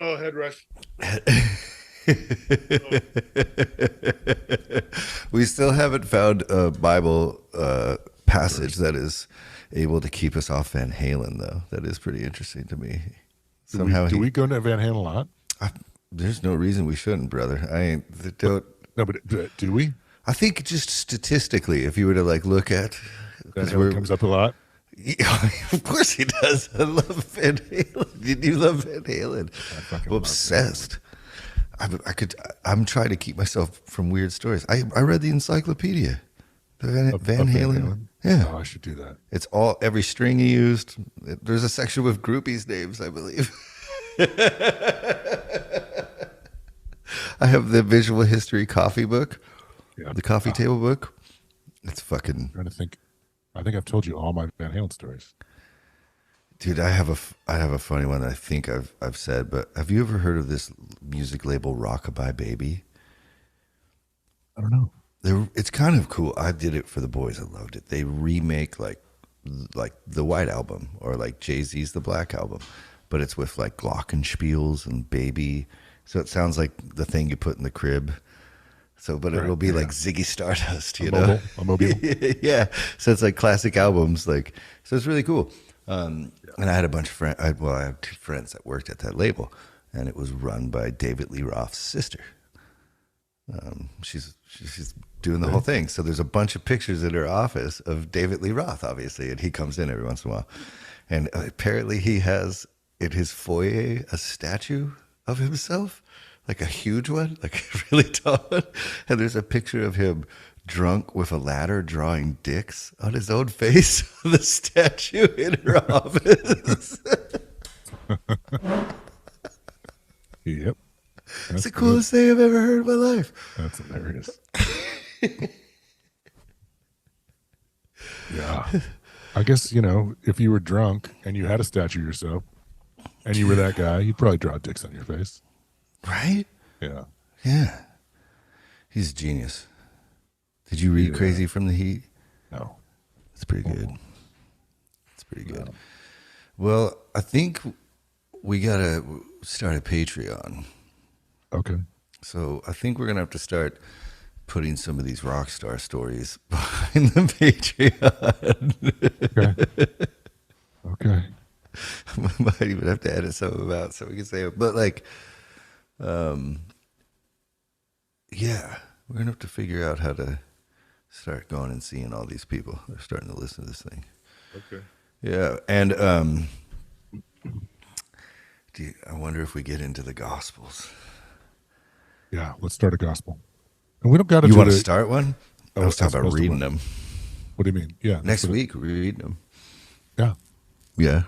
Oh, head rush. We still haven't found a Bible passage that is able to keep us off Van Halen, though. That is pretty interesting to me. Do we go to Van Halen a lot? There's no reason we shouldn't, brother. No, but do we? I think just statistically, if you were to like look at, That because Halen comes up a lot. yeah, of course he does. I love Van Halen. Did you love Van Halen? I fucking I'm love obsessed. I'm trying to keep myself from weird stories. I read the encyclopedia. The Van Halen. Yeah. Oh, I should do that. It's all every string he used. There's a section with groupies' names, I believe. I have the visual history coffee book, Yeah. the coffee table book. It's fucking I'm trying to think. I think I've told you all my Van Halen stories. dude. I have a funny one that I think I've said. But have you ever heard of this music label Rockabye Baby? I don't know. It's kind of cool. I did it for the boys. I loved it. They remake like the White Album or like Jay-Z's The Black Album, but it's with like glockenspiels and Baby. So it sounds like the thing you put in the crib. So, but it'll be like Ziggy Stardust, you know? A mobile. Yeah. So it's like classic albums. Like, so it's really cool. And I had a bunch of friends. I had two friends that worked at that label, and it was run by David Lee Roth's sister. She's doing the whole thing. So there's a bunch of pictures in her office of David Lee Roth, obviously, and he comes in every once in a while. And apparently he has in his foyer a statue of himself, like a huge one, like a really tall one. And there's a picture of him drunk with a ladder drawing dicks on his own face on the statue in her office. Yep. It's the coolest thing I've ever heard in my life. That's hilarious. Yeah. I guess, if you were drunk and you had a statue yourself and you were that guy, you'd probably draw dicks on your face. Right? Yeah. Yeah. He's a genius. Did you read Crazy from the Heat? No. It's pretty good. It's pretty good. Well, I think we got to start a Patreon. Okay. So I think we're going to have to start putting some of these rock star stories behind the Patreon. Okay. We might even have to edit some of them out so we can say it. But like, yeah, we're going to have to figure out how to start going and seeing all these people. They're starting to listen to this thing. Okay. Yeah. And I wonder if we get into the Gospels. Yeah, let's start a gospel. And we don't got to. You want to start one? I was talking about reading them. What do you mean? Yeah. Next week, we're reading them. Yeah. Yeah.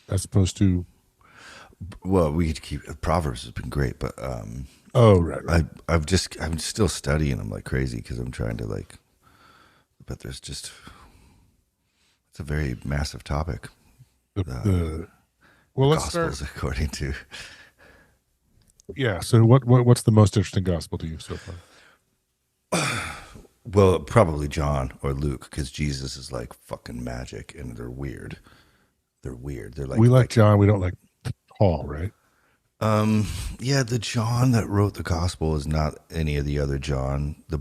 As opposed to. Well, we could keep Proverbs has been great, but oh right. I'm still studying them like crazy because I'm trying to like, but there's just it's a very massive topic. Well, let's Gospels start according to. Yeah. So what's the most interesting gospel to you so far? Well, probably John or Luke, because Jesus is like fucking magic, and they're weird. They're weird. They're like we like John. We don't like Paul, right? Yeah, the John that wrote the gospel is not any of the other John. The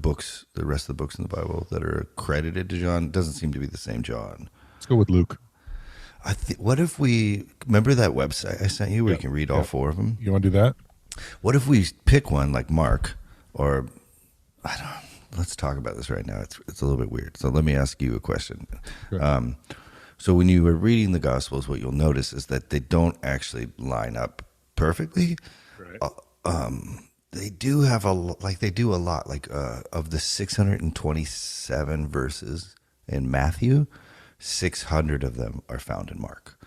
rest of the books in the Bible that are credited to John doesn't seem to be the same John. Let's go with Luke. What if we remember that website I sent you where you can read all four of them? You want to do that? What if we pick one like Mark, or let's talk about this right now. It's a little bit weird. So let me ask you a question. Sure. So when you were reading the Gospels, what you'll notice is that they don't actually line up perfectly. Right. They do have a lot. Like of the 627 verses in Matthew, 600 of them are found in Mark.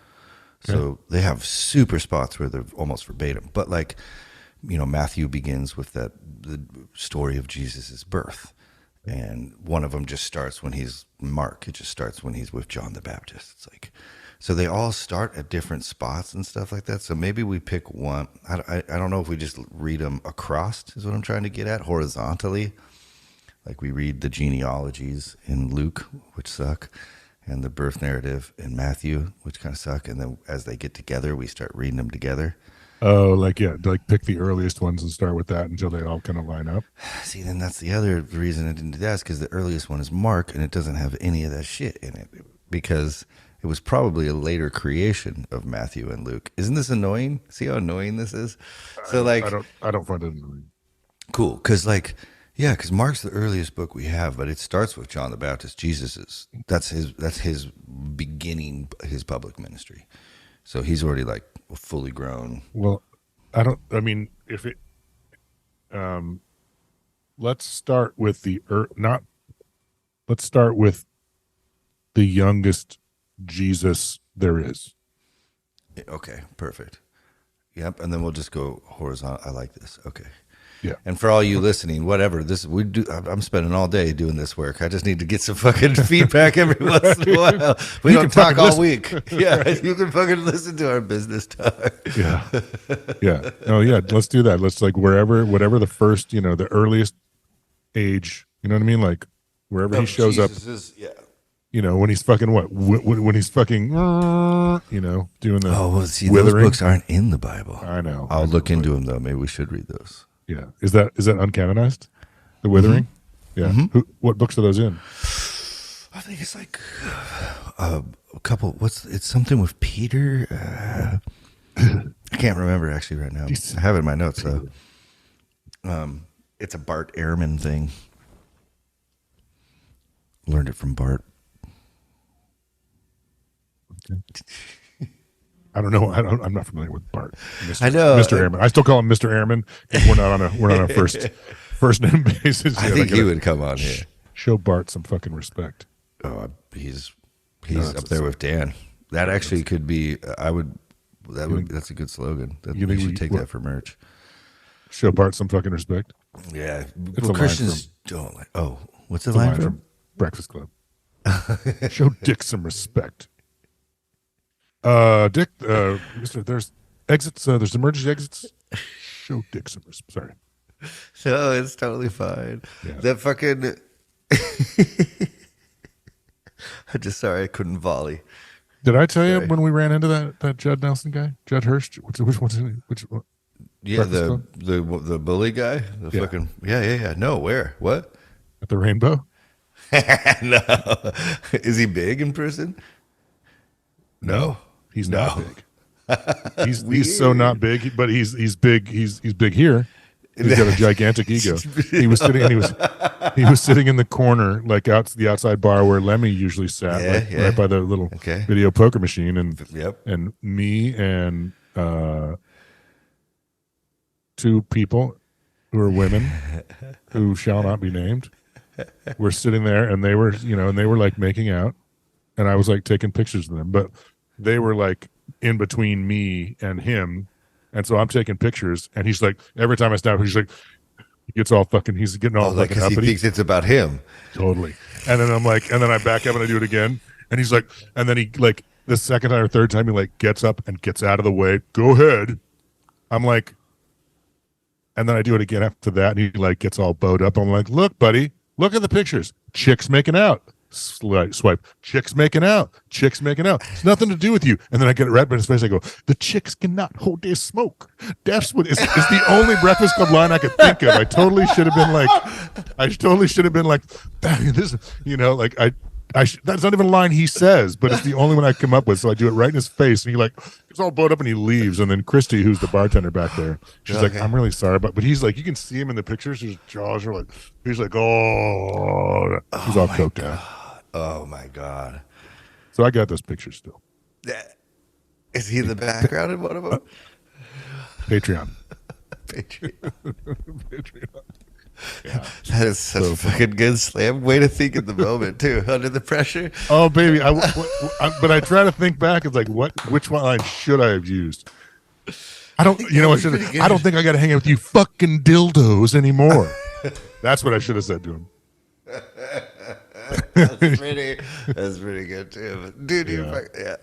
So they have super spots where they're almost verbatim. But like, Matthew begins with the story of Jesus's birth. And one of them just starts when he's Mark. It just starts when he's with John the Baptist. It's like, so they all start at different spots and stuff like that. So maybe we pick one. I don't know if we just read them across is what I'm trying to get at, horizontally. Like we read the genealogies in Luke, which suck, and the birth narrative in Matthew, which kind of suck. And then as they get together, we start reading them together. Oh, like pick the earliest ones and start with that until they all kind of line up. See, then that's the other reason I didn't do that is because the earliest one is Mark, and it doesn't have any of that shit in it because it was probably a later creation of Matthew and Luke. Isn't this annoying? See how annoying this is? So like, I don't find it annoying. Cool, because Mark's the earliest book we have, but it starts with John the Baptist. That's his beginning, his public ministry. So he's already like fully grown. Well, if it, let's start with let's start with the youngest Jesus there is. Okay, perfect. Yep, and then we'll just go horizontal. I like this. Okay. Yeah. And for all you listening, whatever I'm spending all day doing this work. I just need to get some fucking feedback every once in a while. We don't talk all week. Yeah, right. You can fucking listen to our business talk. Yeah. Yeah. Oh yeah. Let's do that. Let's whatever the first, the earliest age, you know what I mean? Like wherever he shows up. When he's fucking when he's fucking, doing the withering. Those books aren't in the Bible. I know. I'll look into them though. Maybe we should read those. Yeah. Is that uncanonized? The Withering? Mm-hmm. Yeah. Mm-hmm. What books are those in? I think it's like a couple. It's something with Peter. I can't remember actually right now. I have it in my notes though. It's a Bart Ehrman thing. Learned it from Bart. Okay. I don't know. I'm not familiar with Bart. I know Mr. Ehrman. I still call him Mr. Ehrman because we're not on a first name basis. I think he would come on here. Show Bart some fucking respect. Oh, he's up there with Dan. That actually could be. That's a good slogan. We should take that for merch. Show Bart some fucking respect. Yeah, Christians don't like. Oh, what's the line from Breakfast Club? Show Dick some respect. Dick, there's exits. There's emergency exits. Show Dick some respect. Sorry. No, it's totally fine. Yeah. That fucking. I'm just sorry I couldn't volley. Did I tell you when we ran into that Judd Nelson guy, Judd Hurst? Which one's which one? Yeah, the bully guy. Fucking yeah. No, where? What? At the Rainbow. No, is he big in person? No. He's not big. He's so not big, but he's big. He's big here. He's got a gigantic ego. He was sitting in the corner, like the outside bar where Lemmy usually sat, right by the little video poker machine, and me and two people who are women who shall not be named were sitting there, and they were like making out, and I was like taking pictures of them, but they were like in between me and him. And so I'm taking pictures, and he's like, every time I snap, he's like, he's getting all like, fucking uppity. He thinks it's about him. Totally. And then I'm like, and then I back up and I do it again. And he's like, and then he like, the second time or third time, he like gets up and gets out of the way. Go ahead. I'm like, and then I do it again after that. And he like gets all bowed up. I'm like, look, buddy, look at the pictures. Chicks making out. Swipe. Chicks making out. It's nothing to do with you. And then I get it right in his face. I go, the chicks cannot hold their smoke. That's what is the only Breakfast Club line I could think of. I totally should have been like, this, like that's not even a line he says, but it's the only one I come up with. So I do it right in his face, and he like gets all bowed up and he leaves. And then Christy, who's the bartender back there, she's like, I'm really sorry, but he's like, you can see him in the pictures. His jaws are like, he's like, oh, he's all coked out. Oh my God. So I got those pictures still. Is he in the background in one of them? Patreon. Yeah. That is such a fucking good slam. Way to think in the moment too, under the pressure. Oh baby, but I try to think back. It's like, which one line should I have used? I don't think I got to hang out with you fucking dildos anymore. That's what I should have said to him. That's pretty good too. Dude, yeah.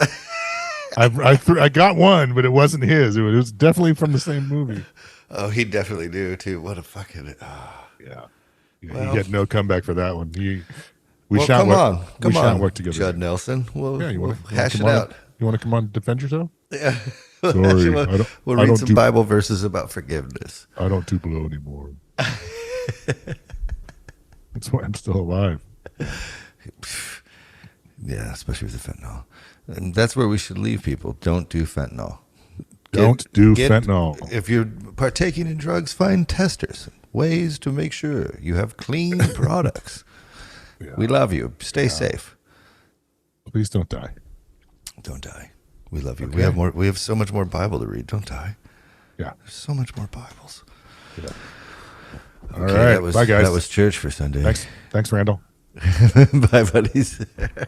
I got one, but it wasn't his. It was definitely from the same movie. Oh, he definitely do too. What a fucking yeah. Well, he had no comeback for that one. We shan't work together. Judd Nelson. We'll hash it out. You want to come on and defend yourself? Yeah. Sorry, we'll read some Bible verses about forgiveness. I don't do blow anymore. That's why I'm still alive. Yeah, especially with the fentanyl. And that's where we should leave people. Don't do fentanyl. Don't do fentanyl. If you're partaking in drugs, find testers. ways to make sure you have clean products. Yeah. We love you. Stay safe. Please don't die. Don't die. We love you. Okay. We have so much more Bible to read. Don't die. Yeah. There's so much more Bibles. Yeah. Okay, All right. that was, bye, guys. That was church for Sunday. Thanks, Randall. Bye, buddies.